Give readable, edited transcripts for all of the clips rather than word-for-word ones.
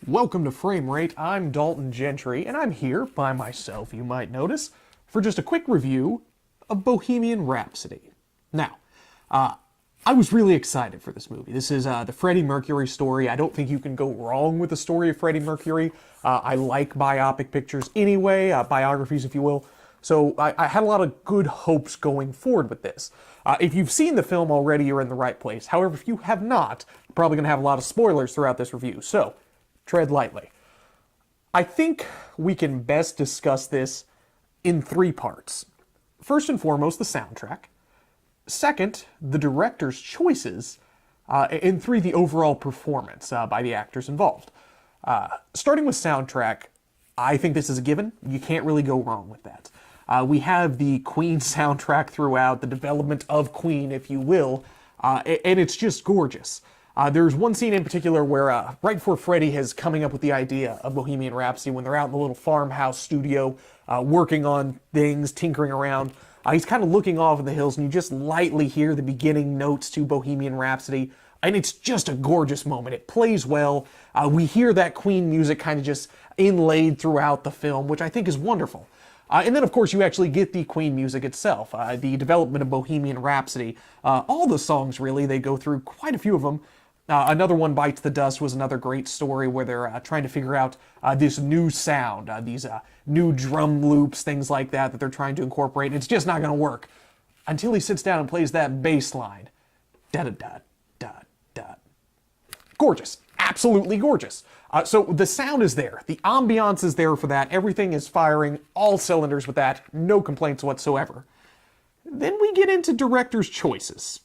Welcome to Frame Rate. I'm Dalton Gentry, and I'm here by myself, you might notice, for just a quick review of Bohemian Rhapsody. Now, I was really excited for this movie. This is the Freddie Mercury story. I don't think you can go wrong with the story of Freddie Mercury. I like biopic pictures anyway, biographies if you will. So I had a lot of good hopes going forward with this. If you've seen the film already, you're in the right place. However, if you have not, I'm probably going to have a lot of spoilers throughout this review. So, tread lightly. I think we can best discuss this in three parts. First and foremost, the soundtrack. Second, the director's choices. And three, the overall performance by the actors involved. Starting with soundtrack, I think this is a given. You can't really go wrong with that. We have the Queen soundtrack throughout, the development of Queen, if you will, and it's just gorgeous. There's one scene in particular where, right before Freddie is coming up with the idea of Bohemian Rhapsody, when they're out in the little farmhouse studio, working on things, tinkering around, he's kind of looking off in the hills, and you just lightly hear the beginning notes to Bohemian Rhapsody, and it's just a gorgeous moment. It plays well. We hear that Queen music kind of just inlaid throughout the film, which I think is wonderful. And then, of course, you actually get the Queen music itself, the development of Bohemian Rhapsody. All the songs, really, they go through quite a few of them. Another one, Bites the Dust, was another great story where they're trying to figure out this new sound, these new drum loops, things like that they're trying to incorporate. And it's just not going to work until he sits down and plays that bass line. Da-da-da-da-da. Gorgeous. Absolutely gorgeous. So the sound is there. The ambiance is there for that. Everything is firing all cylinders with that. No complaints whatsoever. Then we get into director's choices.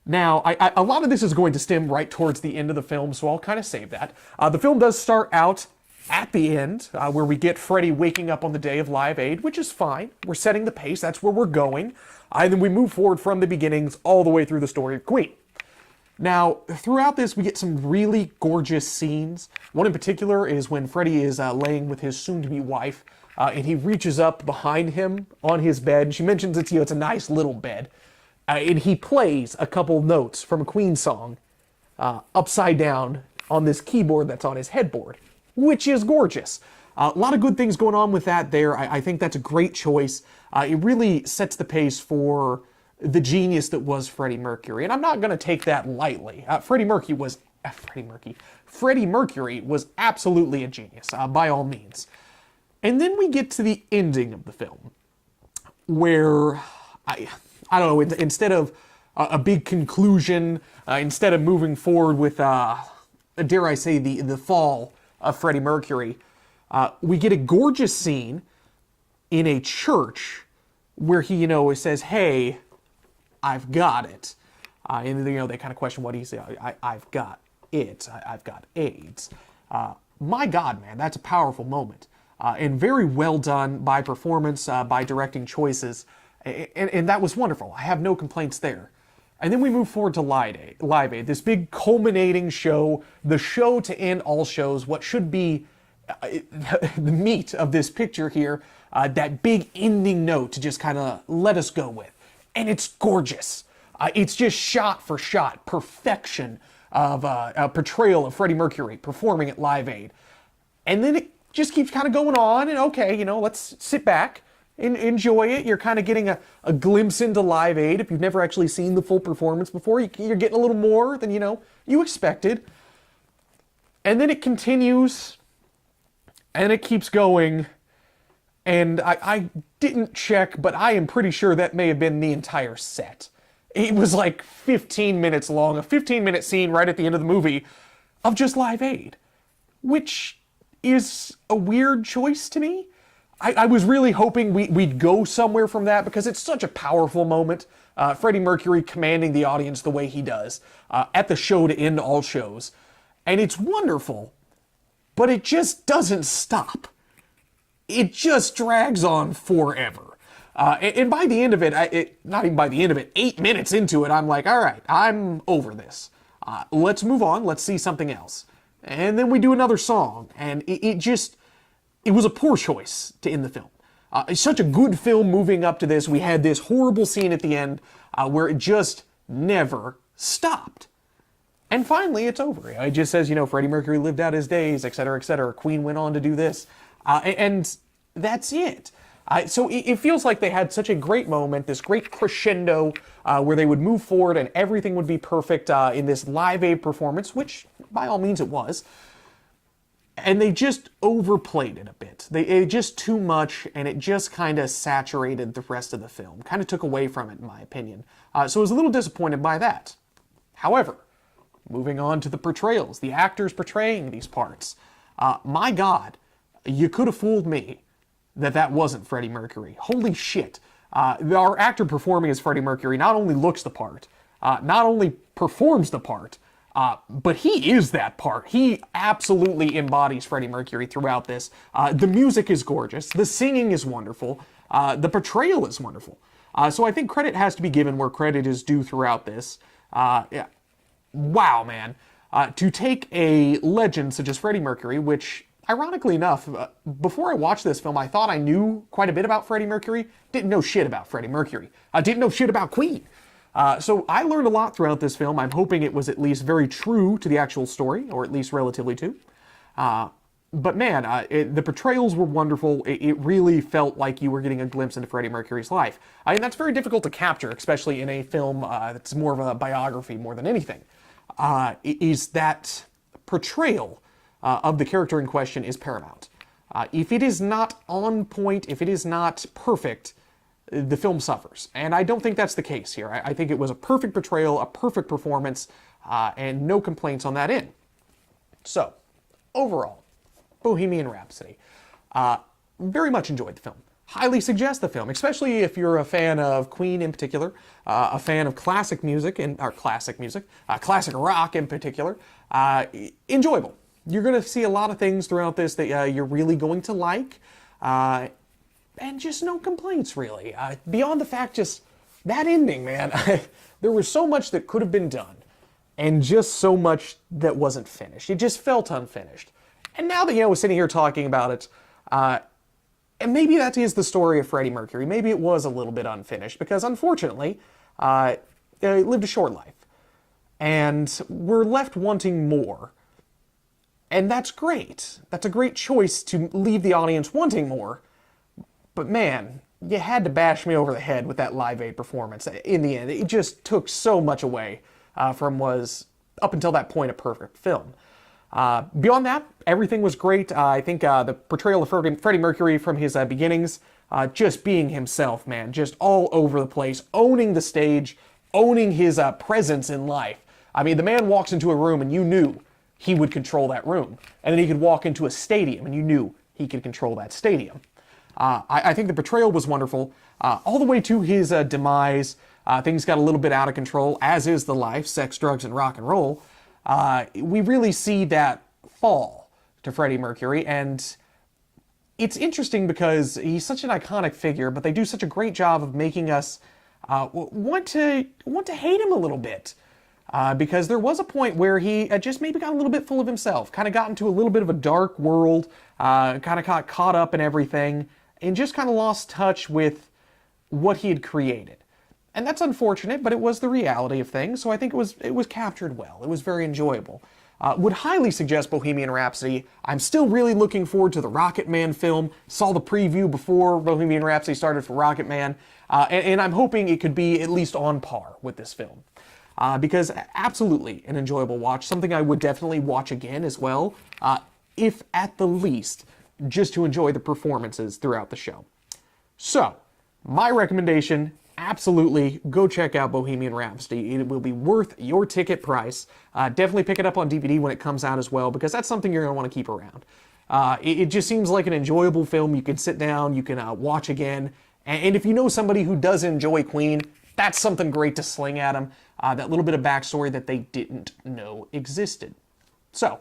Now, a lot of this is going to stem right towards the end of the film, so I'll kind of save that. The film does start out at the end, where we get Freddie waking up on the day of Live Aid, which is fine. We're setting the pace. That's where we're going. And then we move forward from the beginnings all the way through the story of Queen. Now, throughout this, we get some really gorgeous scenes. One in particular is when Freddie is laying with his soon-to-be wife, and he reaches up behind him on his bed. She mentions it's a nice little bed. And he plays a couple notes from a Queen song upside down on this keyboard that's on his headboard, which is gorgeous. A lot of good things going on with that there. I think that's a great choice. It really sets the pace for the genius that was Freddie Mercury. And I'm not going to take that lightly. Freddie Mercury was absolutely a genius, by all means. And then we get to the ending of the film, where I don't know, instead of a big conclusion, instead of moving forward with, dare I say, the fall of Freddie Mercury, we get a gorgeous scene in a church where he, says, "Hey, I've got it." And, they kind of question what he's saying. I've got it. I've got AIDS. My God, man, that's a powerful moment. And very well done by performance, by directing choices. And that was wonderful. I have no complaints there. And then we move forward to Live Aid, this big culminating show, the show to end all shows, what should be the meat of this picture here, that big ending note to just kind of let us go with. And it's gorgeous. It's just shot for shot, perfection of a portrayal of Freddie Mercury performing at Live Aid. And then it just keeps kind of going on, and okay, let's sit back. Enjoy it. You're kind of getting a glimpse into Live Aid. If you've never actually seen the full performance before, you're getting a little more than, you expected. And then it continues, and it keeps going. And I didn't check, but I am pretty sure that may have been the entire set. It was like 15 minutes long, a 15-minute scene right at the end of the movie of just Live Aid, which is a weird choice to me. I was really hoping we'd go somewhere from that because it's such a powerful moment. Freddie Mercury commanding the audience the way he does at the show to end all shows. And it's wonderful, but it just doesn't stop. It just drags on forever. And by the end of it, not even by the end of it, 8 minutes into it, I'm like, all right, I'm over this. Let's move on. Let's see something else. And then we do another song, and it was a poor choice to end the film. It's such a good film moving up to this. We had this horrible scene at the end where it just never stopped. And finally, it's over. It just says, Freddie Mercury lived out his days, et cetera, et cetera. Queen went on to do this. And that's it. So it feels like they had such a great moment, this great crescendo, where they would move forward and everything would be perfect in this Live Aid performance, which by all means it was. And they just overplayed it a bit. It just too much, and it just kind of saturated the rest of the film. Kind of took away from it, in my opinion. So I was a little disappointed by that. However, moving on to the portrayals, the actors portraying these parts. My God, you could have fooled me that wasn't Freddie Mercury. Holy shit. Our actor performing as Freddie Mercury not only looks the part, not only performs the part, but he is that part. He absolutely embodies Freddie Mercury throughout this. The music is gorgeous. The singing is wonderful. The portrayal is wonderful. So I think credit has to be given where credit is due throughout this. Yeah. Wow, man. To take a legend such as Freddie Mercury, which, ironically enough, before I watched this film, I thought I knew quite a bit about Freddie Mercury. Didn't know shit about Freddie Mercury. I didn't know shit about Queen. So I learned a lot throughout this film. I'm hoping it was at least very true to the actual story, or at least relatively true. But man, the portrayals were wonderful. It really felt like you were getting a glimpse into Freddie Mercury's life. And that's very difficult to capture, especially in a film that's more of a biography more than anything. Is that portrayal of the character in question is paramount. If it is not on point, if it is not perfect, the film suffers. And I don't think that's the case here. I think it was a perfect portrayal, a perfect performance, and no complaints on that end. So, overall, Bohemian Rhapsody. Very much enjoyed the film. Highly suggest the film, especially if you're a fan of Queen in particular, a fan of classic music, classic rock in particular. Enjoyable. You're going to see a lot of things throughout this that you're really going to like. And just no complaints, really. Beyond the fact, just that ending, man. There was so much that could have been done, and just so much that wasn't finished. It just felt unfinished. And now that, we're sitting here talking about it, and maybe that is the story of Freddie Mercury. Maybe it was a little bit unfinished, because unfortunately, he lived a short life. And we're left wanting more. And that's great. That's a great choice to leave the audience wanting more. But man, you had to bash me over the head with that Live Aid performance. In the end, it just took so much away from was, up until that point, a perfect film. Beyond that, everything was great. I think the portrayal of Freddie Mercury from his beginnings, just being himself, man, just all over the place, owning the stage, owning his presence in life. I mean, the man walks into a room and you knew he would control that room. And then he could walk into a stadium and you knew he could control that stadium. I think the portrayal was wonderful. All the way to his demise, things got a little bit out of control, as is the life, sex, drugs, and rock and roll. We really see that fall to Freddie Mercury, and it's interesting because he's such an iconic figure, but they do such a great job of making us want to hate him a little bit. Because there was a point where he just maybe got a little bit full of himself, kind of got into a little bit of a dark world, kind of got caught up in everything, and just kind of lost touch with what he had created. And that's unfortunate, but it was the reality of things, so I think it was captured well. It was very enjoyable. Would highly suggest Bohemian Rhapsody. I'm still really looking forward to the Rocket Man film. Saw the preview before Bohemian Rhapsody started for Rocket Man, and I'm hoping it could be at least on par with this film. Because absolutely an enjoyable watch, something I would definitely watch again as well, if at the least, just to enjoy the performances throughout the show. So, my recommendation, absolutely go check out Bohemian Rhapsody. It will be worth your ticket price. Definitely pick it up on DVD when it comes out as well, because that's something you're going to want to keep around. It just seems like an enjoyable film. You can sit down, you can watch again, and if you know somebody who does enjoy Queen, that's something great to sling at them. That little bit of backstory that they didn't know existed. So,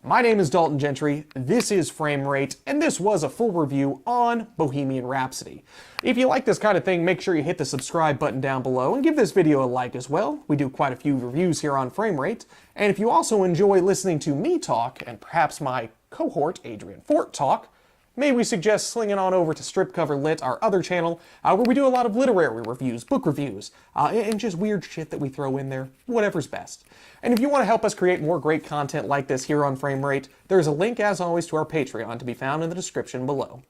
my name is Dalton Gentry, this is Frame Rate, and this was a full review on Bohemian Rhapsody. If you like this kind of thing, make sure you hit the subscribe button down below and give this video a like as well. We do quite a few reviews here on Frame Rate. And if you also enjoy listening to me talk, and perhaps my cohort, Adrian Fort, talk, maybe we suggest slinging on over to Stripcover Lit, our other channel, where we do a lot of literary reviews, book reviews, and just weird shit that we throw in there, whatever's best. And if you want to help us create more great content like this here on Frame Rate, there's a link, as always, to our Patreon to be found in the description below.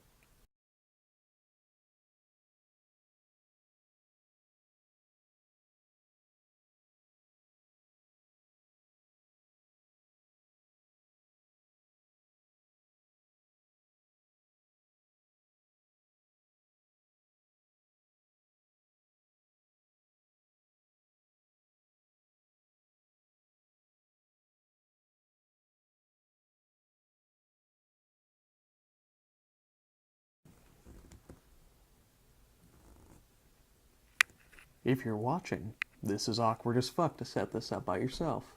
If you're watching, this is awkward as fuck to set this up by yourself.